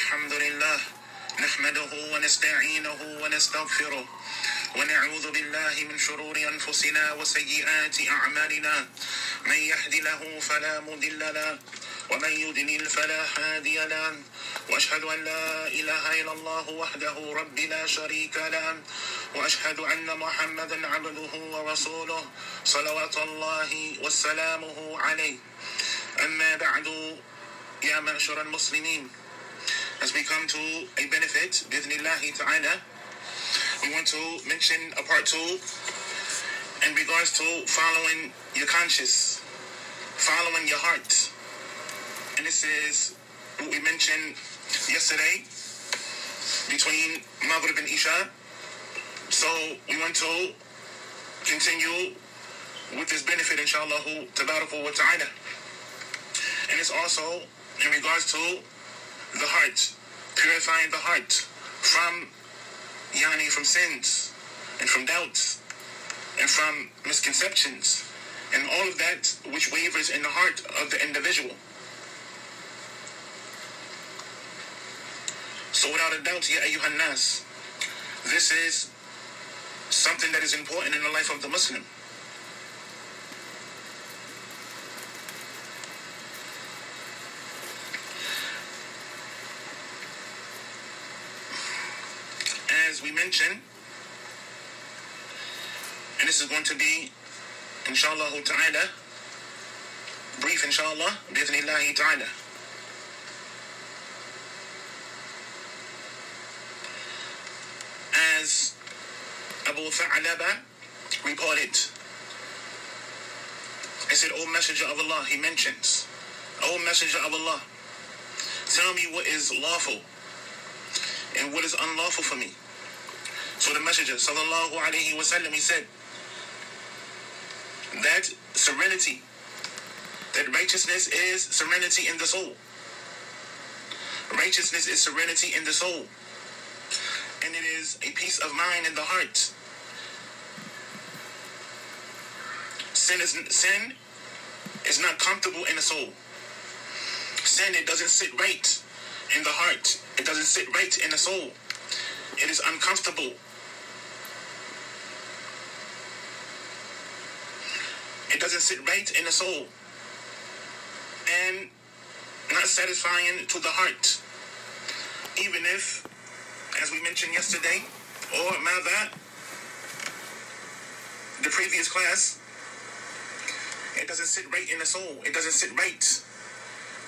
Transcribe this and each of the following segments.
الحمد لله نحمده ونستعينه ونستغفره ونعوذ بالله من شرور أنفسنا وسيئات أعمالنا من يهد له فلا مضل له ومن يضلل فلا هادي له وأشهد أن لا إله إلا الله وحده رب لا شريك له وأشهد أن محمدا عبده ورسوله صلوات الله وسلامه عليه أما بعد يا معشر المسلمين. As we come to a benefit, بإذن ta'ala, we want to mention a part 2 in regards to following your conscience, following your heart. And this is what we mentioned yesterday between Maghrib and Isha. So we want to continue with this benefit, inshallah, tabaraka wa ta'ala. And it's also in regards to the heart, purifying the heart from sins and from doubts and from misconceptions and all of that which wavers in the heart of the individual. So without a doubt, ya ayyuhan nas, this is something that is important in the life of the Muslim. As we mentioned, and this is going to be, inshallah ta'ala, brief, inshallah, bi'ithnillahi ta'ala. As Abu Tha'laba reported, he said, O Messenger of Allah, he mentions, O Messenger of Allah, tell me what is lawful and what is unlawful for me. So the Messenger, sallallahu alayhi wa sallam, he said that serenity, that righteousness is serenity in the soul. Righteousness is serenity in the soul. And it is a peace of mind in the heart. Sin is not comfortable in the soul. Sin, it doesn't sit right in the heart. It doesn't sit right in the soul. It is uncomfortable. It doesn't sit right in the soul. And not satisfying to the heart. Even if, as we mentioned yesterday, or Mada, the previous class, it doesn't sit right in the soul. It doesn't sit right.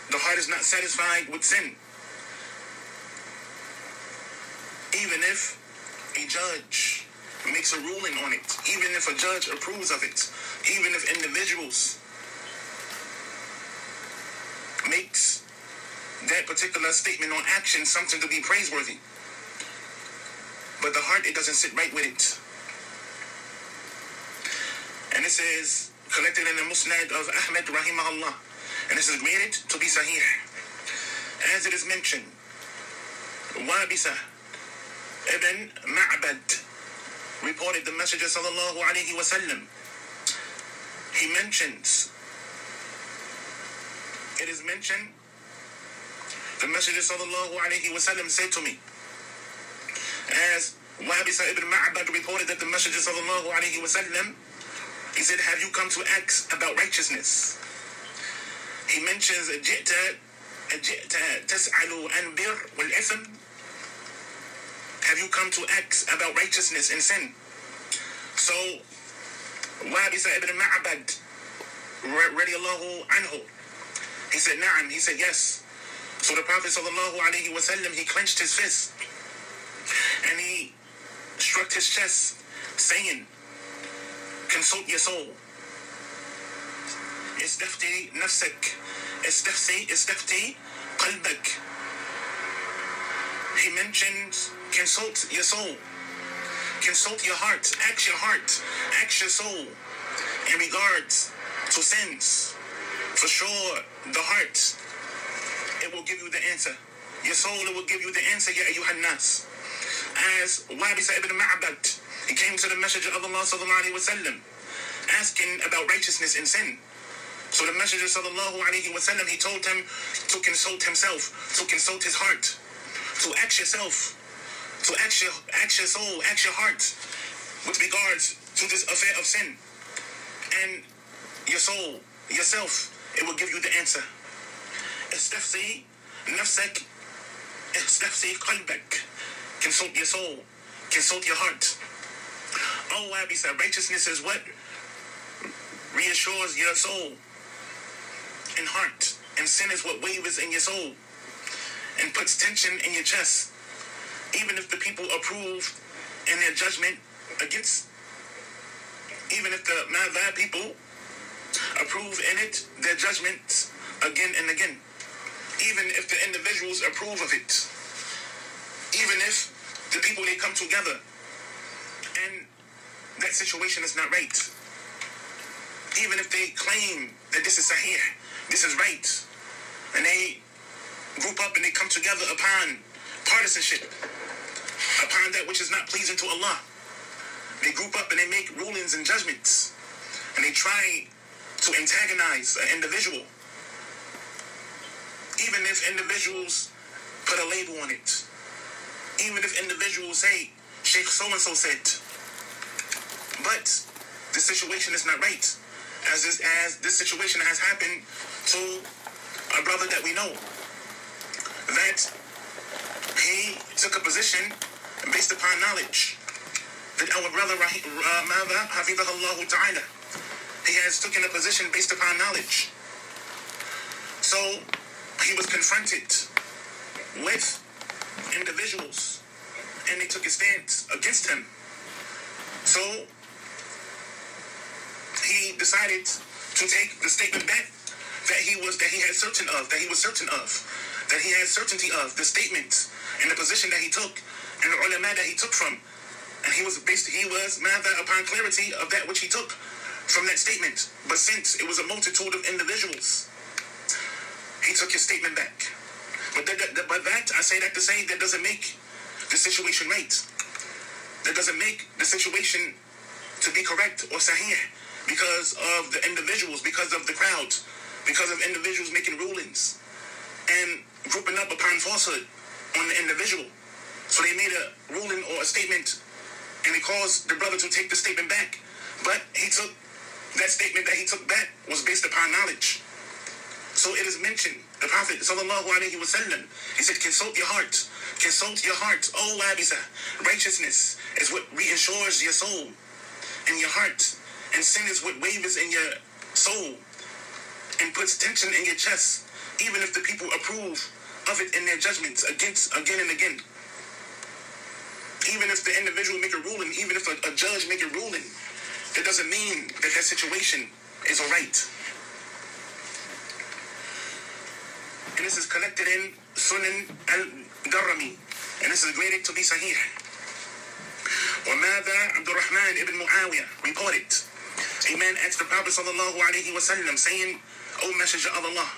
The heart is not satisfied with sin. Even if a judge makes a ruling on it, even if a judge approves of it, even if individuals makes that particular statement or action something to be praiseworthy, but the heart, it doesn't sit right with it. And this is collected in the Musnad of Ahmed rahimahullah, and this is graded to be sahih. As it is mentioned, Wabisa ibn Ma'bad reported the Messenger sallallahu alayhi wa sallam. He mentions, it is mentioned, the Messenger sallallahu alayhi wa sallam said to me, as Wabisa ibn Ma'bad reported that the Messenger sallallahu alayhi wa sallam, he said, have you come to ask about righteousness? He mentions, جئت تسأل عن بر والإثم. Have you come to ask about righteousness and sin? So, Wabisa ibn Ma'bad, radiallahu anhu, he said, na'am, he said, yes. So the Prophet sallallahu alayhi wa sallam, he clenched his fist and he struck his chest, saying, consult your soul. استفتي نفسك. استفتي قلبك. He mentions, consult your soul. Consult your heart. Ask your heart. Ask your soul in regards to sins. For sure, the heart, it will give you the answer. Your soul, it will give you the answer, ya ayyuhan nas. As Wabisa ibn Ma'bad, he came to the Messenger of Allah sallallahu alayhi wa sallam, asking about righteousness and sin. So the Messenger sallallahu alayhi wa sallam, he told him to consult himself, to consult his heart. to ask yourself, to ask your soul, ask your heart with regards to this affair of sin. And your soul, yourself, it will give you the answer. استفسي نفسك, استفسي قلبك. Consult your soul, consult your heart. Oh, Abby said, righteousness is what reassures your soul and heart, and sin is what wavers in your soul and puts tension in your chest. Even if the people approve in their judgment against, even if the Madhab people approve in it their judgments again and again, even if the individuals approve of it, even if the people, they come together and that situation is not right, even if they claim that this is sahih, this is right, and they group up and they come together upon partisanship, upon that which is not pleasing to Allah, they group up and they make rulings and judgments, and they try to antagonize an individual, even if individuals put a label on it, even if individuals say, Sheikh so-and-so said, but the situation is not right, as this situation has happened to a brother that we know, that he took a position based upon knowledge, that our brother Hafidhahullah Ta'ala, he has taken a position based upon knowledge. So he was confronted with individuals and they took a stance against him. So he decided to take the statement back that he had certain of, that he had certainty of the statement and the position that he took and the ulama that he took from. And he was mother upon clarity of that which he took from that statement. But since it was a multitude of individuals, he took his statement back. But that, I say that to say, that doesn't make the situation right. That doesn't make the situation to be correct or sahih because of the individuals, because of the crowd, because of individuals making rulings and grouping up upon falsehood on the individual. So they made a ruling or a statement and it caused the brother to take the statement back. But he took that statement that he took back was based upon knowledge. So it is mentioned, the Prophet sallallahu alaihi wasallam, he said, consult your heart, oh Abisa. Righteousness is what reassures your soul and your heart, and sin is what wavers in your soul and puts tension in your chest, even if the people approve of it in their judgments again and again. Even if the individual make a ruling, even if a judge make a ruling, that doesn't mean that situation is all right. And this is collected in Sunan al-Darrami, and this is graded to be sahih. وَمَاذَا Abdul Rahman ibn Muawiyah reported, a man asked the Prophet sallallahu alaihi wasallam, saying, O Messenger of Allah,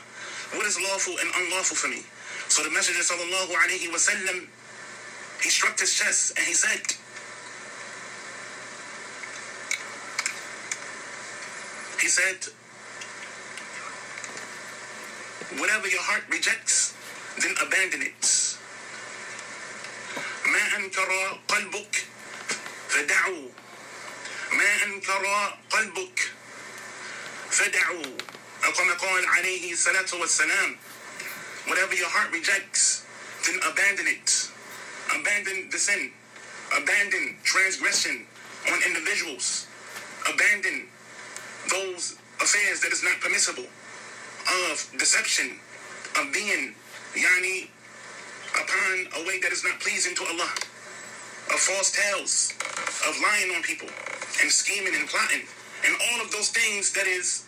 what is lawful and unlawful for me? So the Messenger sallallahu alaihi wasallam, he struck his chest and he said, whatever your heart rejects, then abandon it. ما أنكر قلبك فدعوا ما أنكر قلبك فدعوا أو كما قال عليه الصلاة والسلام. Whatever your heart rejects, then abandon it. Abandon the sin. Abandon transgression on individuals. Abandon those affairs that is not permissible, of deception, of being upon a way that is not pleasing to Allah, of false tales, of lying on people and scheming and plotting, and all of those things that is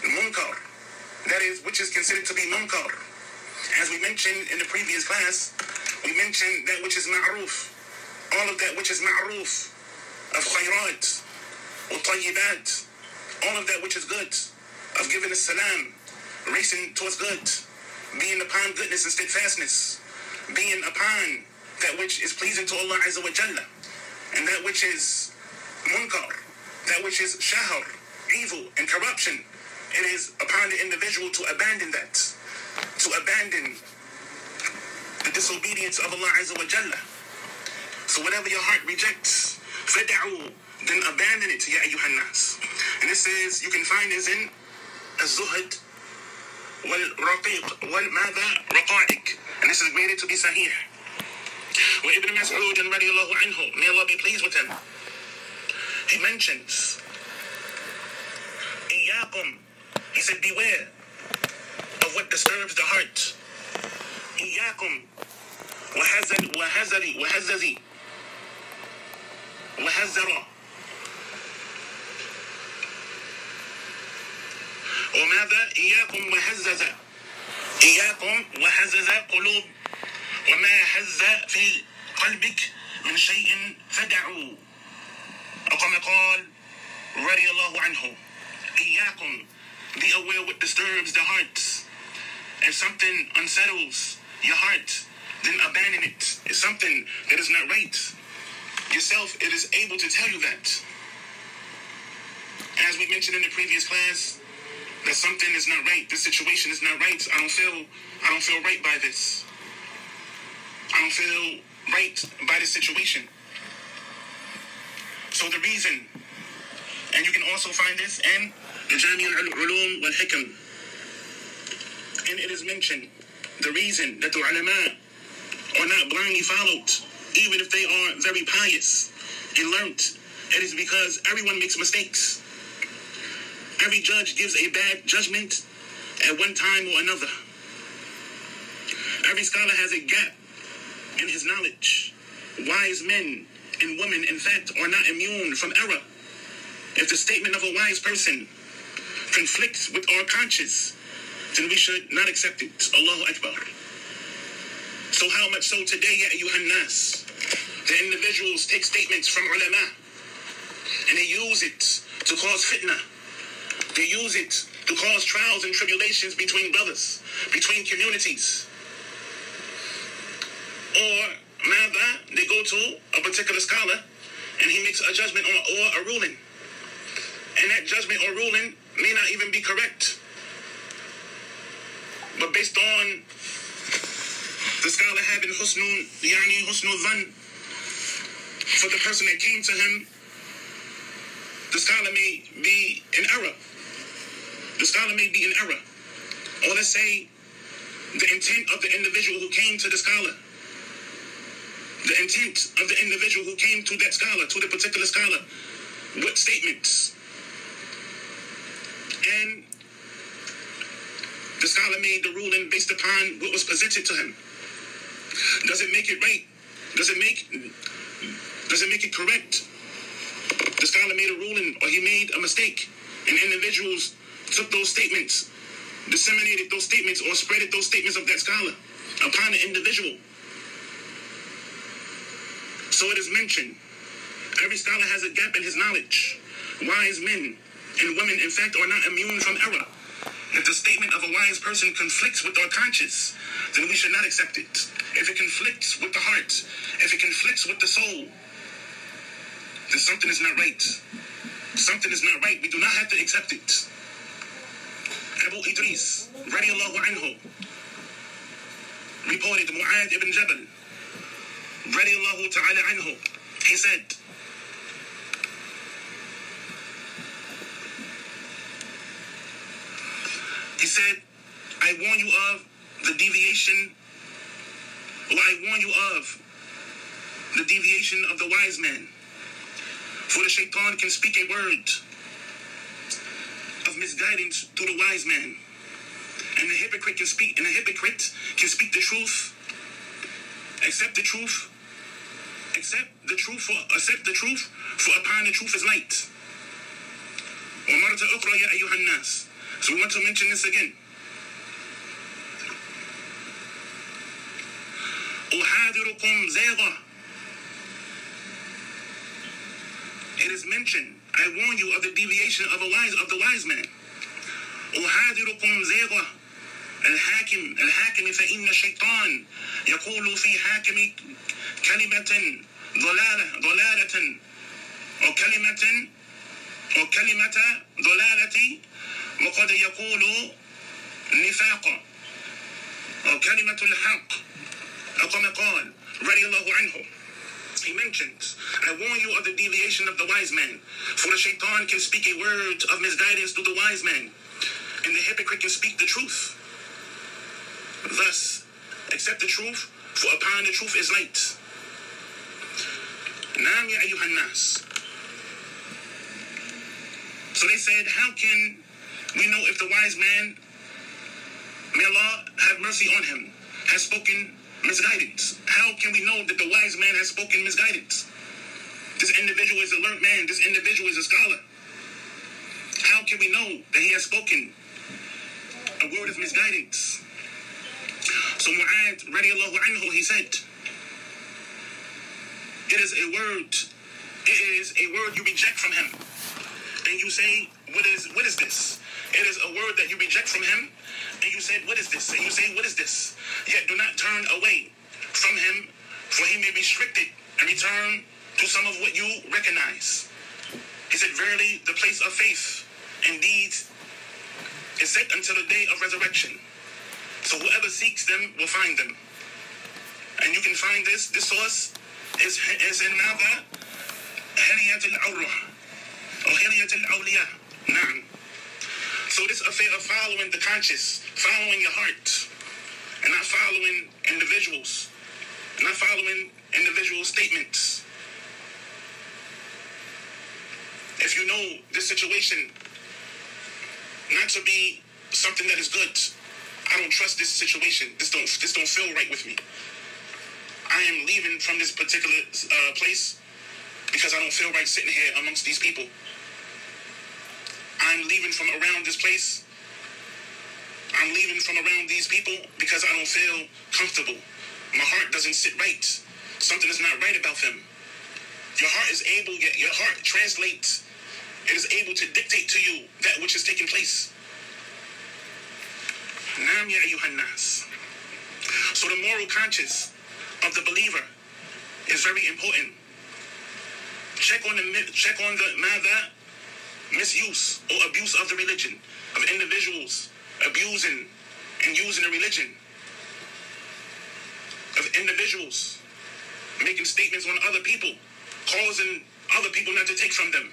munkar, which is considered to be munkar. As we mentioned in the previous class, we mentioned that which is ma'ruf, all of that which is ma'ruf, of khayrat, or tayyibat, all of that which is good, of giving a salam, racing towards good, being upon goodness and steadfastness, being upon that which is pleasing to Allah Azza wa Jalla, and that which is munkar, that which is shahar, evil and corruption. It is upon the individual to abandon that, to abandon the disobedience of Allah Azza wa Jalla. So whatever your heart rejects, فَدَعُوا, then abandon it, ya ayyuhan nas. And it says, you can find this in الزهد والرقيق والماذا رقائق. And this is graded to be sahih. وابن مسعود رضي الله عنه, may Allah be pleased with him, he mentions, إياكم, he said, beware of what disturbs the heart. إياكم وهزري وهزر وماذا إياكم وهزز قلوب وما هز في قلبك من شيء فدعوا. أو كما قال رضي الله عنه, إياكم, be aware what disturbs the heart. If something unsettles your heart, then abandon it. It's something that is not right. Yourself, it is able to tell you that. As we mentioned in the previous class, that something is not right. This situation is not right. I don't feel right by this. I don't feel right by this situation. So the reason, and you can also find this in the Jami al-Ulum wal-Hikam, and it is mentioned, the reason that the ulama are not blindly followed, even if they are very pious and learnt, it is because everyone makes mistakes. Every judge gives a bad judgment at one time or another. Every scholar has a gap in his knowledge. Wise men and women, in fact, are not immune from error. If the statement of a wise person conflicts with our conscience, then we should not accept it. Allahu Akbar. So how much so today, ya ayyuhan nas, the individuals take statements from ulama and they use it to cause fitna. They use it to cause trials and tribulations between brothers, between communities. Or mada, they go to a particular scholar and he makes a judgment or a ruling. And that judgment or ruling may not even be correct. But based on the scholar having husnul dhan for the person that came to him, the scholar may be in error. The scholar may be in error. Or let's say the intent of the individual who came to the scholar. The intent of the individual who came to that scholar, to the particular scholar. What statements? And the scholar made the ruling based upon what was presented to him. Does it make it right? Does it make it correct? The scholar made a ruling or he made a mistake, and individuals took those statements, disseminated those statements, or spreaded those statements of that scholar upon the individual. So it is mentioned, every scholar has a gap in his knowledge. Wise men and women, in fact, are not immune from error. If the statement of a wise person conflicts with our conscience, then we should not accept it. If it conflicts with the heart, if it conflicts with the soul, then something is not right. Something is not right. We do not have to accept it. Abu Idris, radiallahu anhu, reported Mu'adh ibn Jabal, radiallahu ta'ala anhu, he said, I warn you of the deviation, or I warn you of the deviation of the wise man. For the shaitan can speak a word of misguidance to the wise man. And the hypocrite can speak the truth, accept the truth, for upon the truth is light. ومرة أخرى يا أيها الناس. So we want to mention this again. أحاذركم زيغة. It is mentioned, I warn you of the deviation of the wise man. أحاذركم زيغة الحاكم فإن الشيطان يقول في حاكم كلمة ضلالة أو كلمة ضلالة وقد يقول نفاق أو كلمة الحق قال رضي الله عنه, he mentions, I warn you of the deviation of the wise man, for the shaitan can speak a word of misguidance through the wise man, and the hypocrite can speak the truth. Thus, accept the truth, for upon the truth is light. Naam ya ayyuhan nas. So they said, how can we know if the wise man, may Allah have mercy on him, has spoken misguidance? How can we know that the wise man has spoken misguidance? This individual is a learned man. This individual is a scholar. How can we know that he has spoken a word of misguidance? So Mu'adh radiallahu anhu, he said, it is a word you reject from him. And you say, what is this? It is a word that you reject from him. And you said, what is this? And you say, what is this? Yet do not turn away from him, for he may be restricted and return to some of what you recognize. He said, verily, the place of faith indeed is set until the day of resurrection. So whoever seeks them will find them. And you can find this source is in Nava, Hiliyat al-Awrah, or Hiliyat al-Awliya. Naam. So this affair of following the conscious, following your heart, and not following individuals, not following individual statements. If you know this situation not to be something that is good, I don't trust this situation. This don't feel right with me. I am leaving from this particular place because I don't feel right sitting here amongst these people. I'm leaving from around this place. I'm leaving from around these people because I don't feel comfortable. My heart doesn't sit right. Something is not right about them. Your heart translates. It is able to dictate to you that which is taking place. Naam ya ayyuhan nas. So the moral conscience of the believer is very important. Check on the misuse or abuse of the religion, of individuals abusing and using the religion, of individuals making statements on other people, causing other people not to take from them.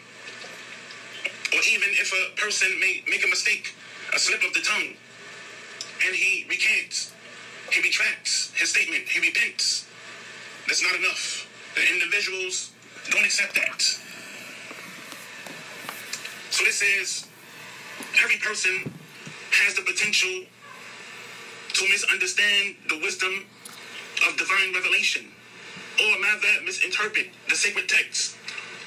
Or even if a person may make a mistake, a slip of the tongue, and he recants, he retracts his statement, he repents, that's not enough. The individuals don't accept that. So this says, every person has the potential to misunderstand the wisdom of divine revelation, or rather misinterpret the sacred text,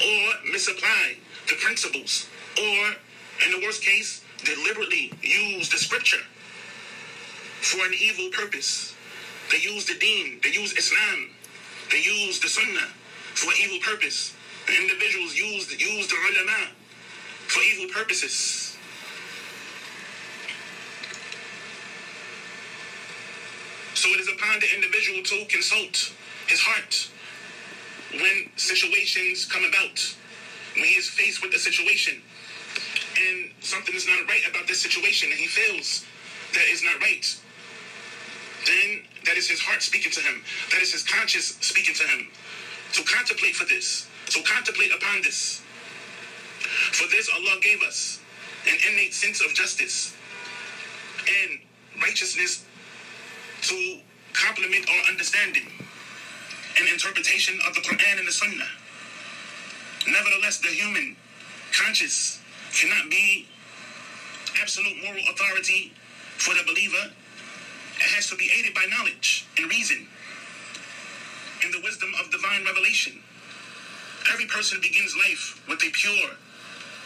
or misapply the principles, or, in the worst case, deliberately use the scripture for an evil purpose. They use the deen, they use Islam, they use the sunnah for an evil purpose. The individuals use the ulama for evil purposes. So it is upon the individual to consult his heart when situations come about, when he is faced with a situation and something is not right about this situation and he feels that it's not right, then that is his heart speaking to him. That is his conscience speaking to him. To contemplate for this. So contemplate upon this. For this Allah gave us an innate sense of justice and righteousness to complement our understanding and interpretation of the Quran and the Sunnah. Nevertheless, the human conscience cannot be absolute moral authority for the believer. It has to be aided by knowledge and reason and the wisdom of divine revelation. Every person begins life with a pure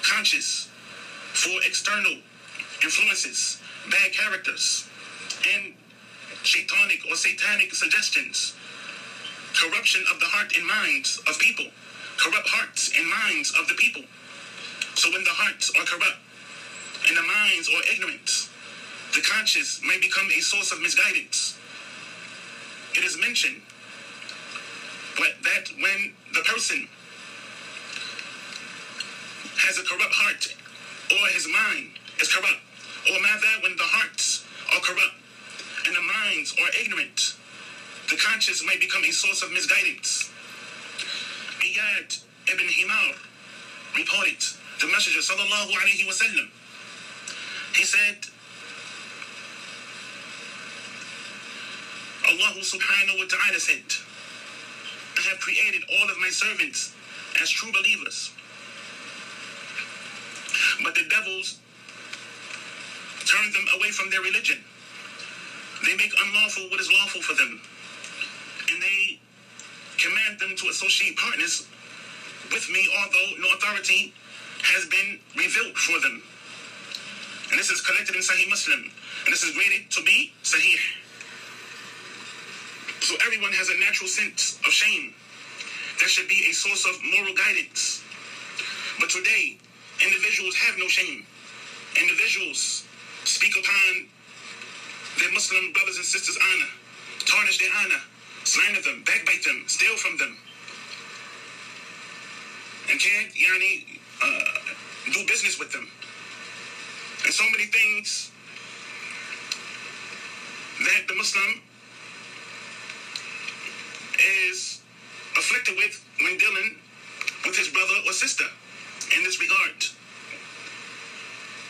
conscience for external influences, bad characters, and shaitanic or satanic suggestions, corruption of the heart and minds of people, corrupt hearts and minds of the people. So when the hearts are corrupt and the minds are ignorant, the conscience may become a source of misguidance. It is mentioned that when the person has a corrupt heart or his mind is corrupt, or rather when the hearts are corrupt and the minds are ignorant, the conscience might become a source of misguidance. Iyad ibn Himar reported the Messenger sallallahu alayhi wa sallam. He said, Allah subhanahu wa ta'ala said, I have created all of my servants as true believers. But the devils turn them away from their religion. They make unlawful what is lawful for them. And they command them to associate partners with me, although no authority has been revealed for them. And this is collected in Sahih Muslim. And this is graded to be Sahih. So everyone has a natural sense of shame. That should be a source of moral guidance. But today, individuals have no shame. Individuals speak upon their Muslim brothers and sisters' honor, tarnish their honor, slander them, backbite them, steal from them, and can't do business with them. And so many things that the Muslim is afflicted with when dealing with his brother or sister in this regard.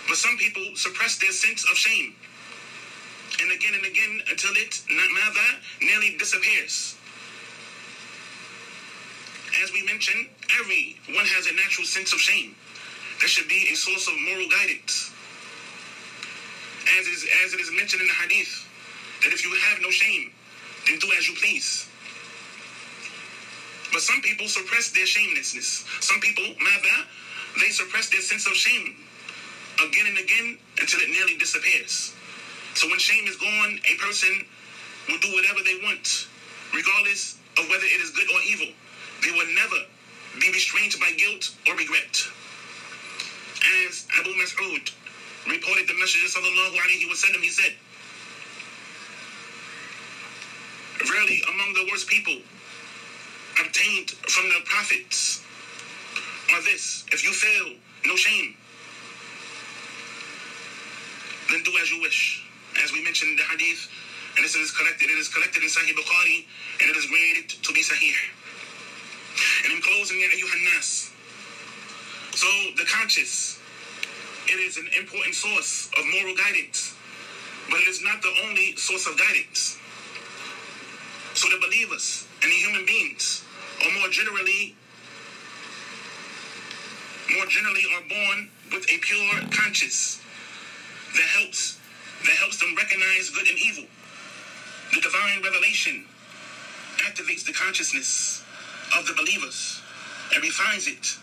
But some people suppress their sense of shame. And again until it nearly disappears. As we mentioned, everyone has a natural sense of shame. That should be a source of moral guidance. As it is mentioned in the hadith, that if you have no shame, then do as you please. But some people suppress their shamelessness. Some people, they suppress their sense of shame again and again until it nearly disappears. So when shame is gone, a person will do whatever they want, regardless of whether it is good or evil. They will never be restrained by guilt or regret. As Abu Mas'ud reported the Messenger sallallahu alayhi wa sallam, he said, verily among the worst people obtained from the prophets are this: if you feel no shame, then do as you wish. As we mentioned in the hadith, and it is collected in Sahih Bukhari, and it is graded to be Sahih. And in closing, Ya ayyuhan nas, so the conscience, it is an important source of moral guidance, but it is not the only source of guidance. So the believers and the human beings are more generally are born with a pure conscience that helps them recognize good and evil. The divine revelation activates the consciousness of the believers and refines it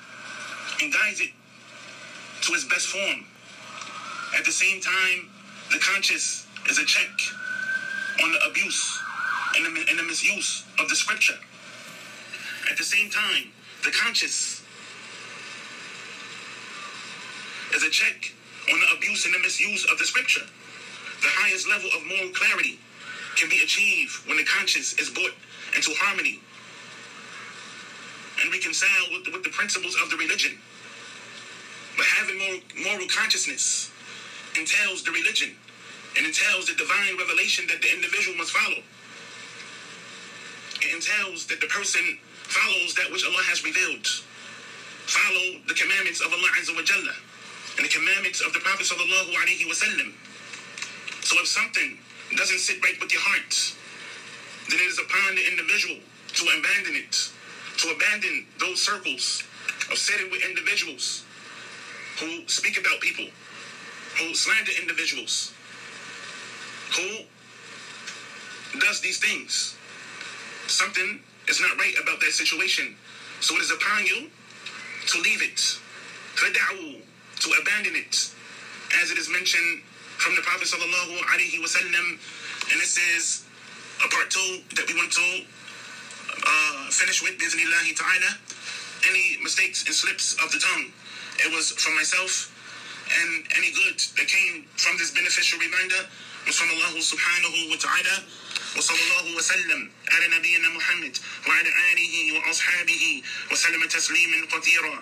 and guides it to its best form. At the same time, the conscience is a check on the abuse and the misuse of the scripture. At the same time, the conscience is a check on the abuse and the misuse of the scripture. The highest level of moral clarity can be achieved when the conscience is brought into harmony and reconciled with the principles of the religion. But having moral consciousness entails the religion and entails the divine revelation that the individual must follow. It entails that the person follows that which Allah has revealed, follow the commandments of Allah Azza wa Jalla and the commandments of the Prophet sallallahu alaihi wasallam. So if something doesn't sit right with your heart, then it is upon the individual to abandon it, to abandon those circles of sitting with individuals who speak about people, who slander individuals, who does these things. Something is not right about that situation. So it is upon you to leave it, to abandon it, as it is mentioned from the Prophet sallallahu alaihi wasallam. And this is a part 2 that we want to finish with, bi'iznillahi ta'ala. Any mistakes and slips of the tongue, it was from myself, and any good that came from this beneficial reminder was from Allah subhanahu wa ta'ala. وصلى الله وسلم على نبينا محمد وعلى آله وأصحابه وسلم تسليما كثيرا.